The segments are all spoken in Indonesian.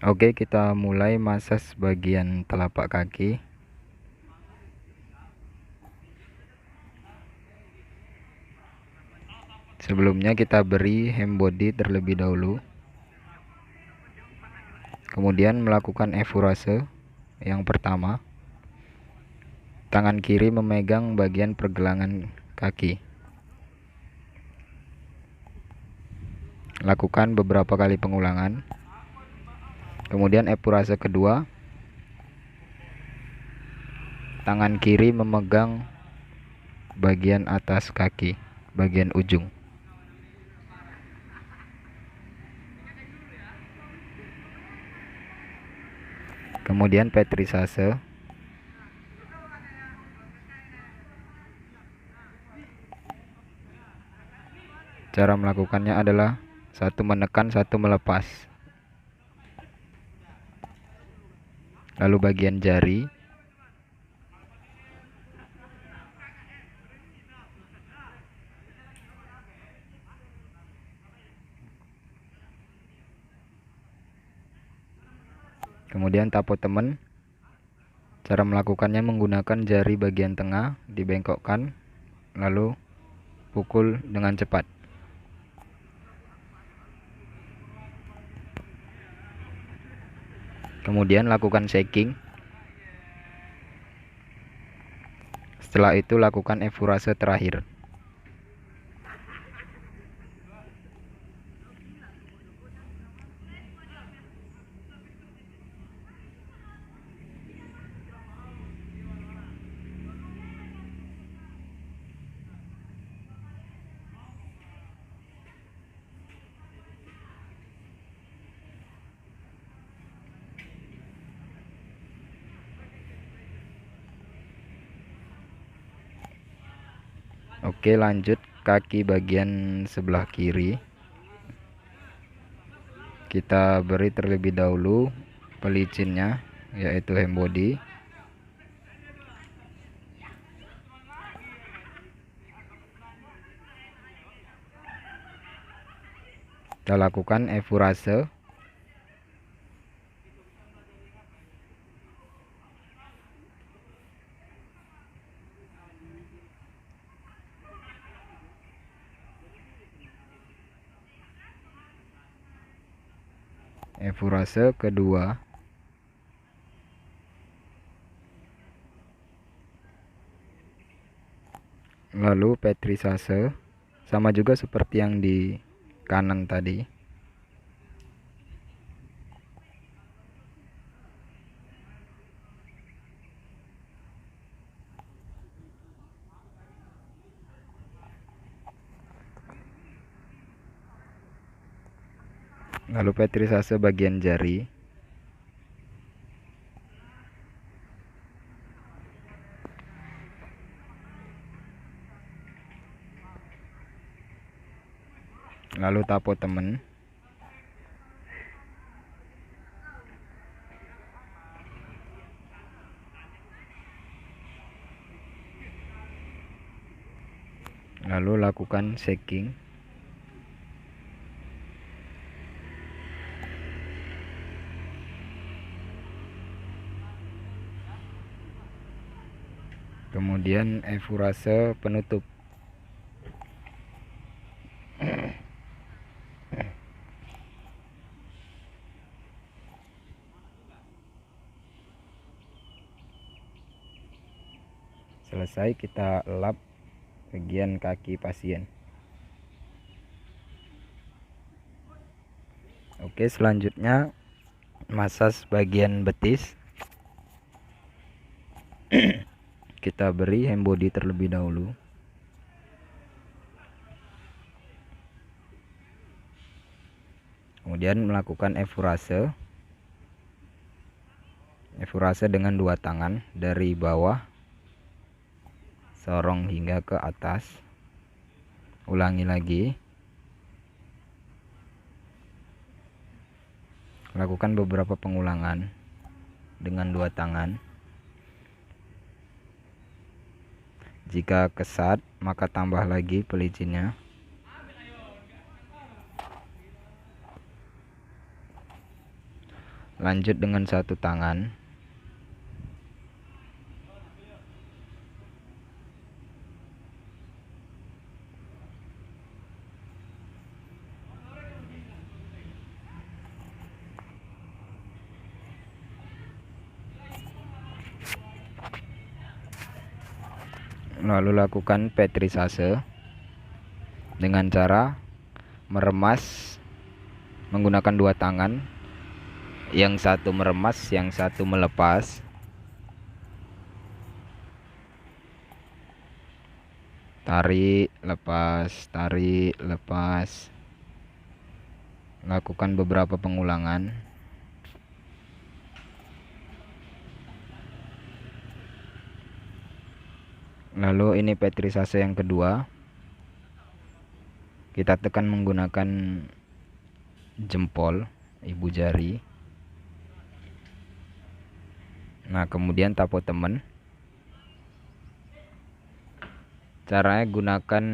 Oke, kita mulai masas bagian telapak kaki. Sebelumnya kita beri hem body terlebih dahulu. Kemudian melakukan efurase yang pertama. Tangan kiri memegang bagian pergelangan kaki. Lakukan beberapa kali pengulangan. Kemudian efurase kedua. Tangan kiri memegang bagian atas kaki, bagian ujung. Kemudian petrisase. Cara melakukannya adalah satu menekan, satu melepas. Lalu bagian jari. Kemudian tapo temen. Cara melakukannya menggunakan jari bagian tengah dibengkokkan, lalu pukul dengan cepat. Kemudian lakukan shaking. Setelah itu lakukan efurase terakhir. Oke, lanjut kaki bagian sebelah kiri. Kita beri terlebih dahulu pelicinnya, yaitu hem body. Kita lakukan efurase. Efurase kedua. Lalu petrisase, sama juga seperti yang di kanan tadi. Lalu petrisase bagian jari. Lalu tapo temen. Lalu lakukan shaking. Kemudian efurase penutup. Selesai, kita lap bagian kaki pasien. Oke, selanjutnya masas bagian betis. Kita beri hem body terlebih dahulu. Kemudian melakukan efurase. Efurase dengan dua tangan dari bawah sorong hingga ke atas. Ulangi lagi. Lakukan beberapa pengulangan dengan dua tangan. Jika kesat, maka tambah lagi pelicinnya. Lanjut dengan satu tangan. Lalu lakukan petrisase dengan cara meremas menggunakan dua tangan. Yang satu meremas, yang satu melepas. Tarik, lepas, tarik, lepas. Lakukan beberapa pengulangan. Lalu ini petrisase yang kedua. Kita tekan menggunakan jempol, ibu jari. Nah, kemudian tapo temen. Caranya gunakan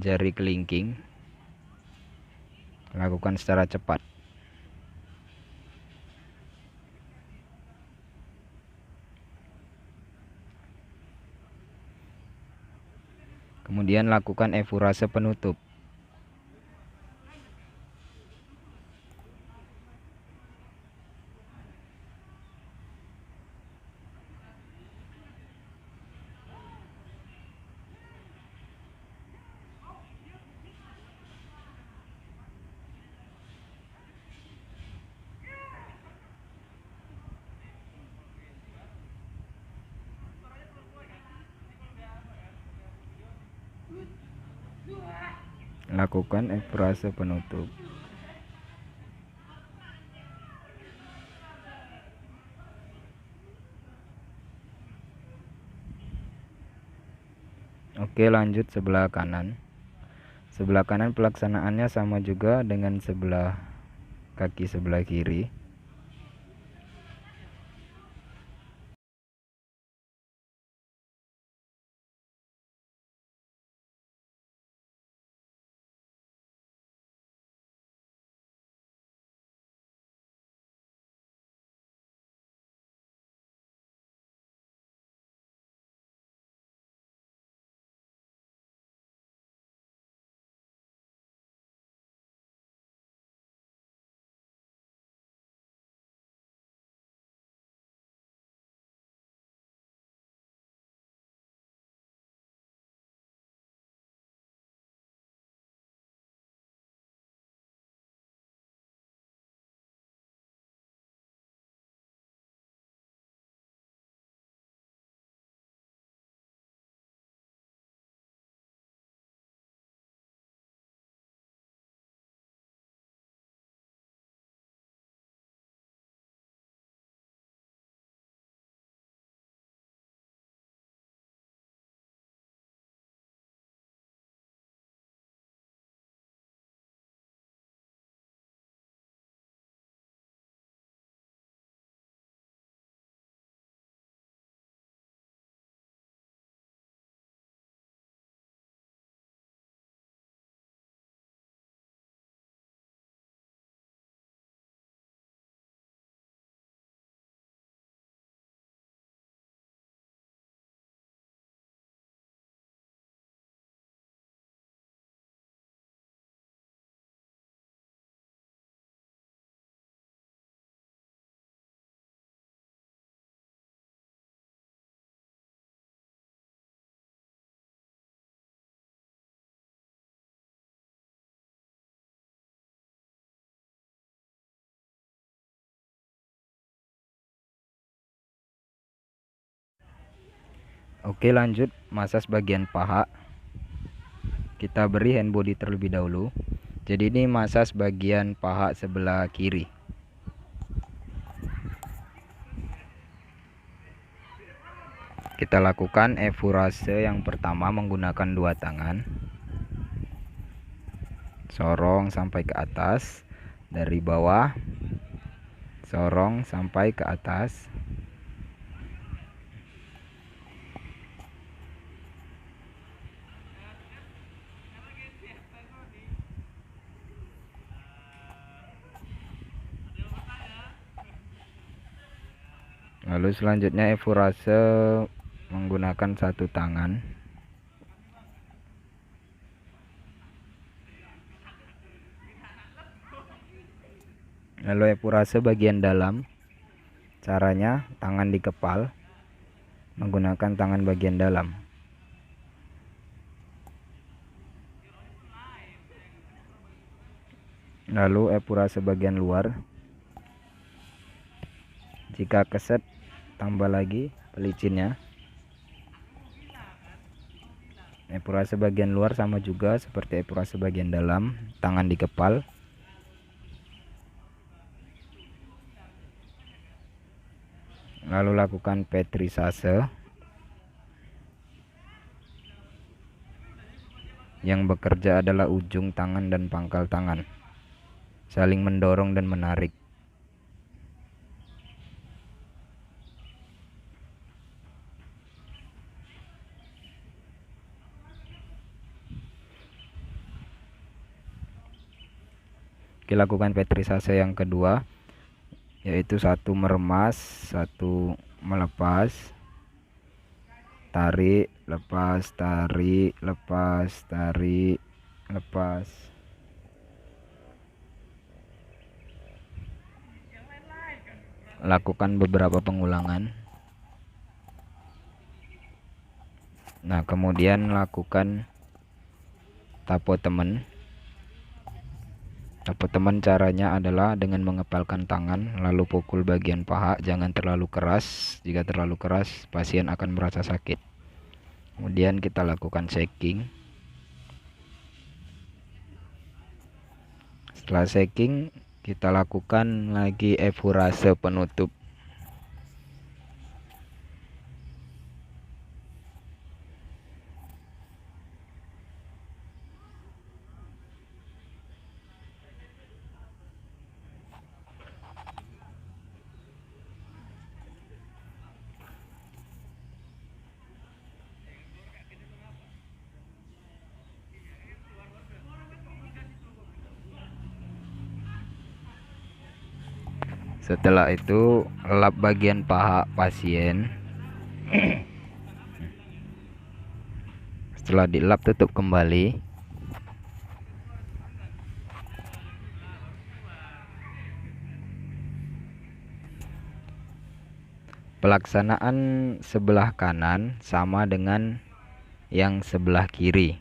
jari kelingking. Lakukan secara cepat. Kemudian lakukan efurase penutup. Lakukan efurase penutup. Oke, lanjut sebelah kanan. Sebelah kanan pelaksanaannya sama juga dengan sebelah kaki sebelah kiri. Oke, lanjut massage bagian paha. Kita beri hand body terlebih dahulu. Jadi ini massage bagian paha sebelah kiri. Kita lakukan efurase yang pertama menggunakan dua tangan. Sorong sampai ke atas. Dari bawah sorong sampai ke atas. Lalu selanjutnya efurase menggunakan satu tangan. Lalu efurase bagian dalam, caranya tangan dikepal menggunakan tangan bagian dalam. Lalu epurase bagian luar, jika keset tambah lagi pelicinnya. Epurase bagian luar sama juga seperti epurase bagian dalam, tangan dikepal. Lalu lakukan petrisase. Yang bekerja adalah ujung tangan dan pangkal tangan, saling mendorong dan menarik. Kita lakukan petrisase yang kedua, yaitu satu meremas, satu melepas, tarik, lepas, tarik, lepas, tarik, lepas. Lakukan beberapa pengulangan. Nah, kemudian lakukan tapo temen. Tapo temen caranya adalah dengan mengepalkan tangan lalu pukul bagian paha, jangan terlalu keras. Jika terlalu keras, pasien akan merasa sakit. Kemudian kita lakukan shaking. Setelah shaking, kita lakukan lagi efurase penutup. Setelah itu lap bagian paha pasien. Setelah dilap, tutup kembali. Pelaksanaan sebelah kanan sama dengan yang sebelah kiri.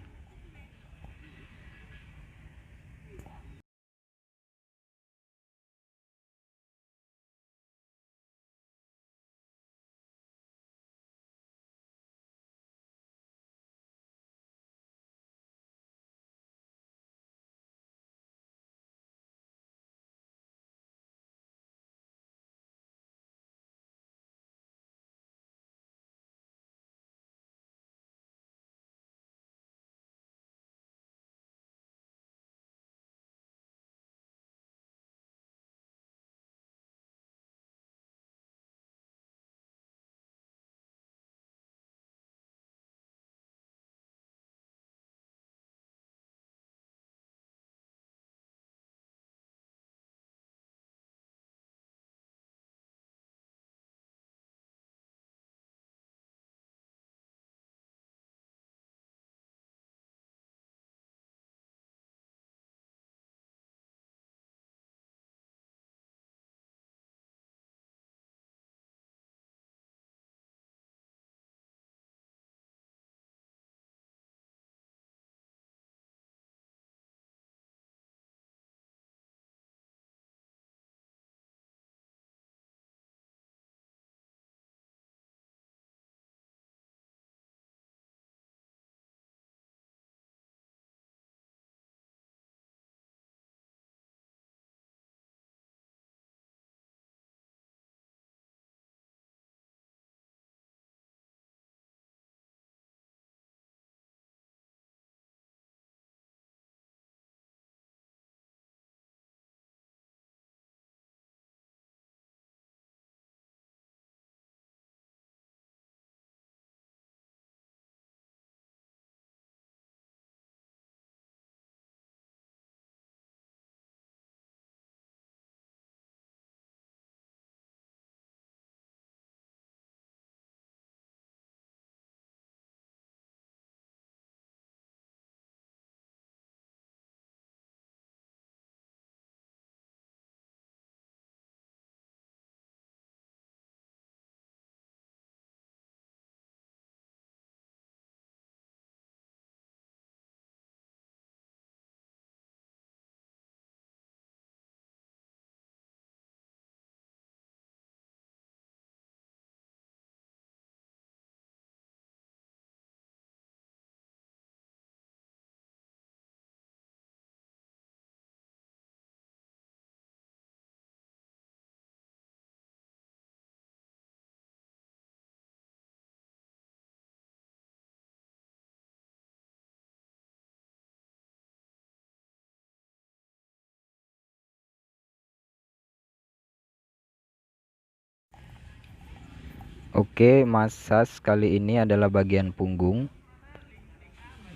Oke, massage kali ini adalah bagian punggung.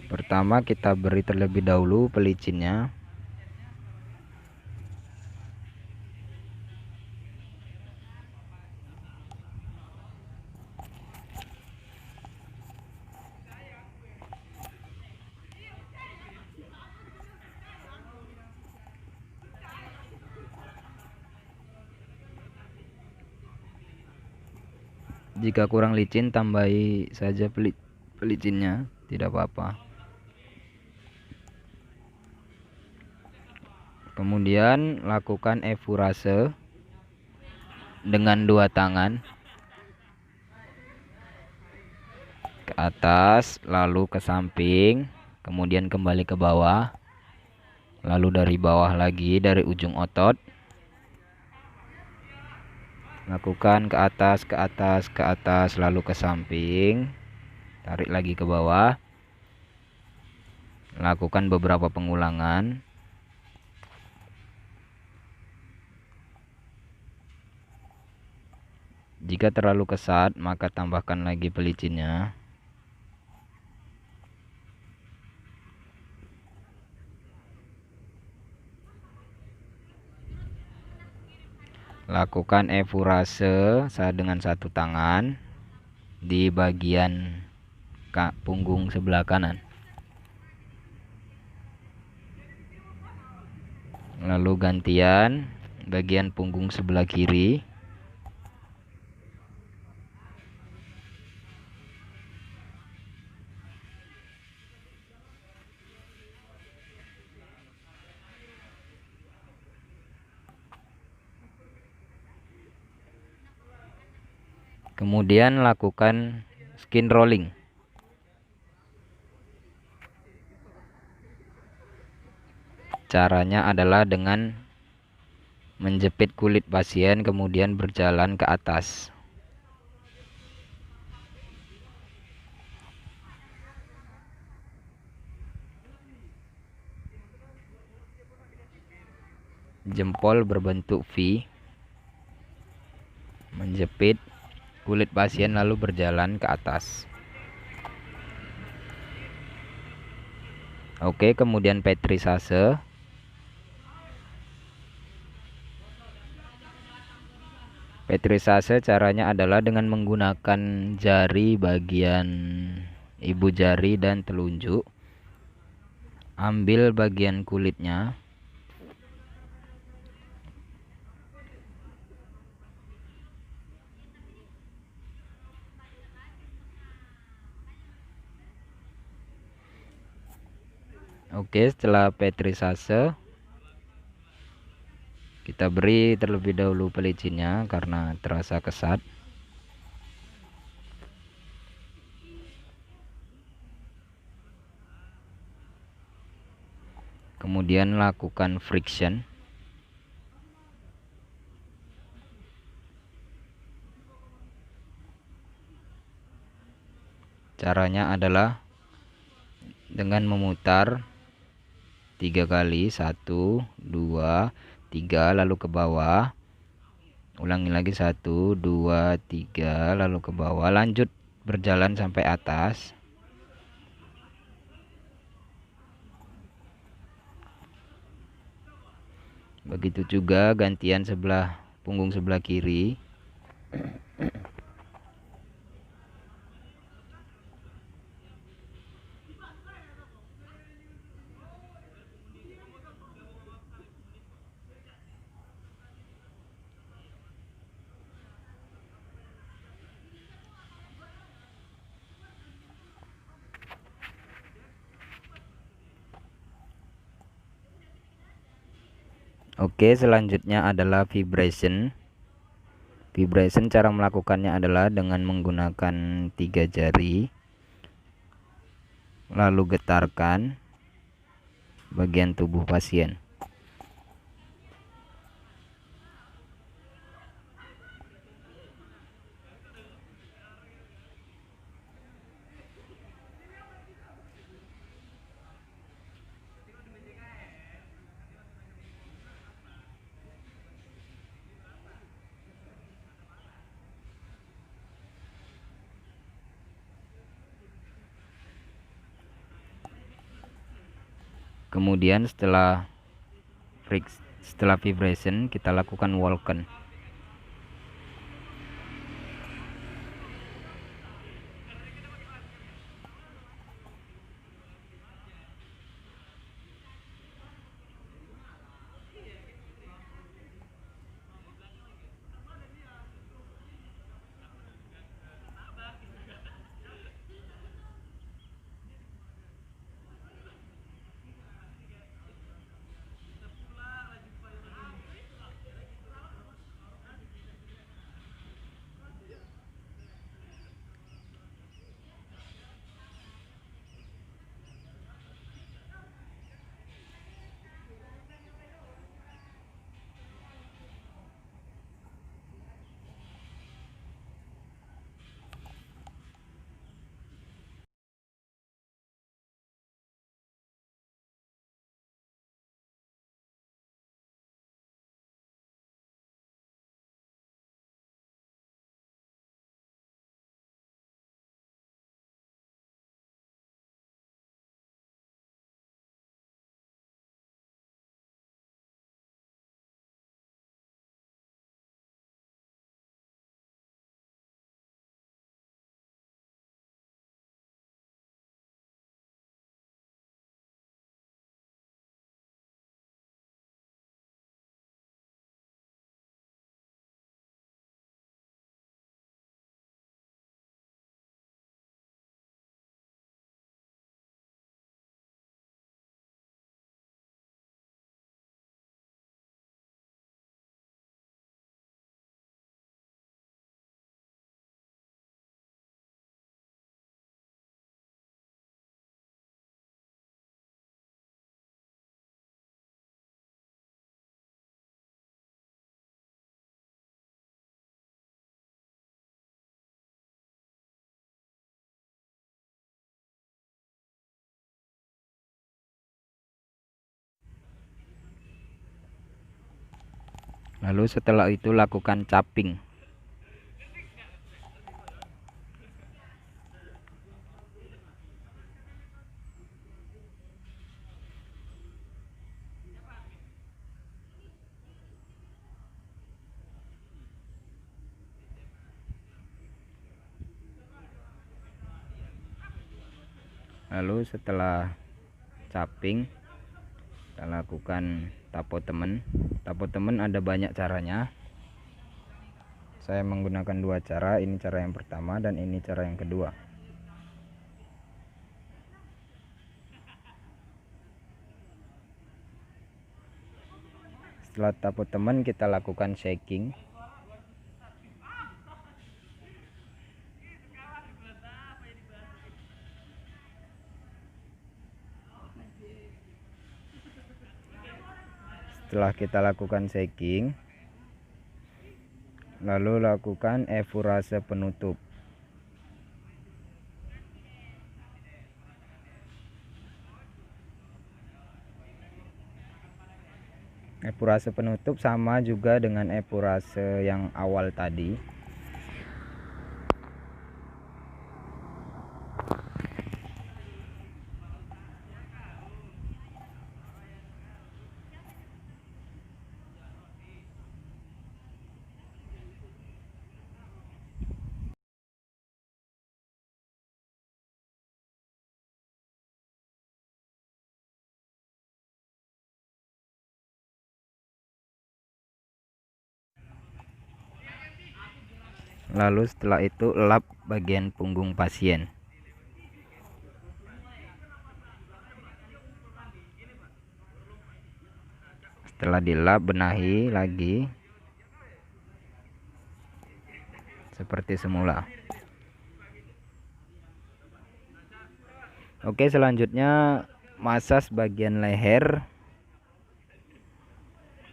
Pertama kita beri terlebih dahulu pelicinnya. Jika kurang licin, tambahi saja pelicinnya, tidak apa-apa. Kemudian lakukan efurase dengan 2 tangan ke atas, lalu ke samping, kemudian kembali ke bawah, lalu dari bawah lagi, dari ujung otot. Lakukan ke atas, ke atas, ke atas, lalu ke samping, tarik lagi ke bawah. Lakukan beberapa pengulangan. Jika terlalu kesat, maka tambahkan lagi pelicinnya. Lakukan efurase dengan 1 tangan di bagian punggung sebelah kanan. Lalu gantian bagian punggung sebelah kiri. Kemudian lakukan skin rolling. Caranya adalah dengan menjepit kulit pasien kemudian berjalan ke atas. Jempol berbentuk V, menjepit kulit pasien lalu berjalan ke atas. Oke, kemudian petrisase. Petrisase caranya adalah dengan menggunakan jari bagian ibu jari dan telunjuk. Ambil bagian kulitnya. Oke, setelah petrisase kita beri terlebih dahulu pelicinnya karena terasa kesat. Kemudian lakukan friction. Caranya adalah dengan memutar 3 kali, 1, 2, 3, lalu ke bawah. Ulangi lagi 1, 2, 3, lalu ke bawah. Lanjut berjalan sampai atas. Begitu juga gantian sebelah punggung sebelah kiri. Oke, selanjutnya adalah vibration. Vibration cara melakukannya adalah dengan menggunakan 3 jari. Lalu getarkan bagian tubuh pasien. Kemudian setelah vibration kita lakukan walken. Lalu setelah itu lakukan capping. Lalu setelah capping kita lakukan tapo temen. Tapo temen ada banyak caranya. Saya menggunakan dua cara, ini cara yang pertama dan ini cara yang kedua. Setelah tapo temen kita lakukan shaking. Setelah kita lakukan shaking, lalu lakukan efurase penutup. Efurase penutup sama juga dengan efurase yang awal tadi. Lalu setelah itu lap bagian punggung pasien. Setelah dilap, benahi lagi seperti semula. Oke, selanjutnya masas bagian leher.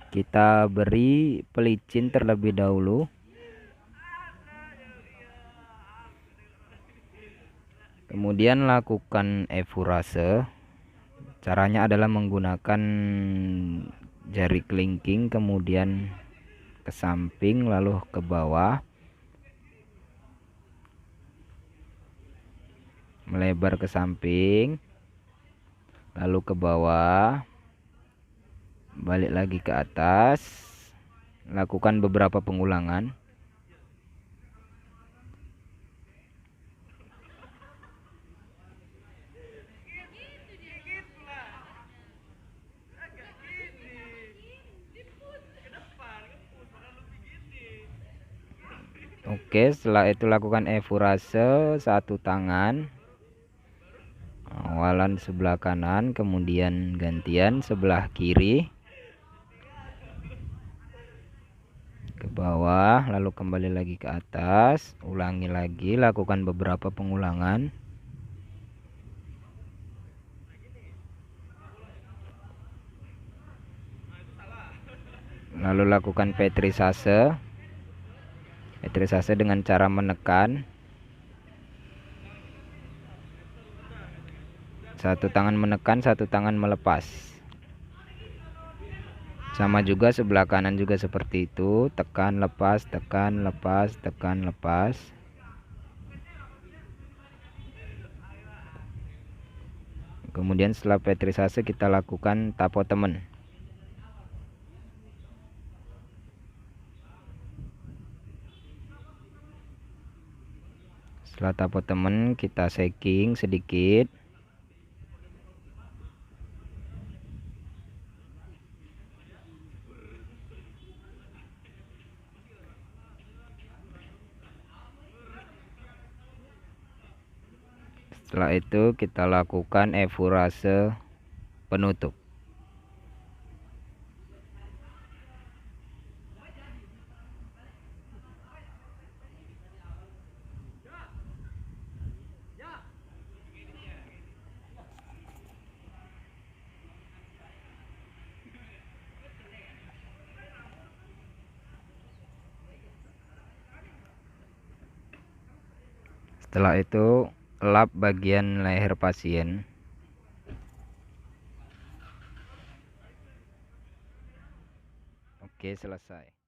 Kita beri pelicin terlebih dahulu. Kemudian lakukan efurase. Caranya adalah menggunakan jari kelingking, kemudian ke samping lalu ke bawah, melebar ke samping, lalu ke bawah, balik lagi ke atas. Lakukan beberapa pengulangan. Oke, setelah itu lakukan efurase satu tangan, awalan sebelah kanan, kemudian gantian sebelah kiri ke bawah, lalu kembali lagi ke atas. Ulangi lagi, lakukan beberapa pengulangan. Lalu lakukan petrisase. Petrisase dengan cara menekan. Satu tangan menekan, satu tangan melepas. Sama juga sebelah kanan juga seperti itu. Tekan, lepas, tekan, lepas, tekan, lepas. Kemudian setelah petrisase kita lakukan tapo temen. Setelah tapo temen kita shaking sedikit. Setelah itu kita lakukan efurase penutup. Setelah itu lap bagian leher pasien. Oke, selesai.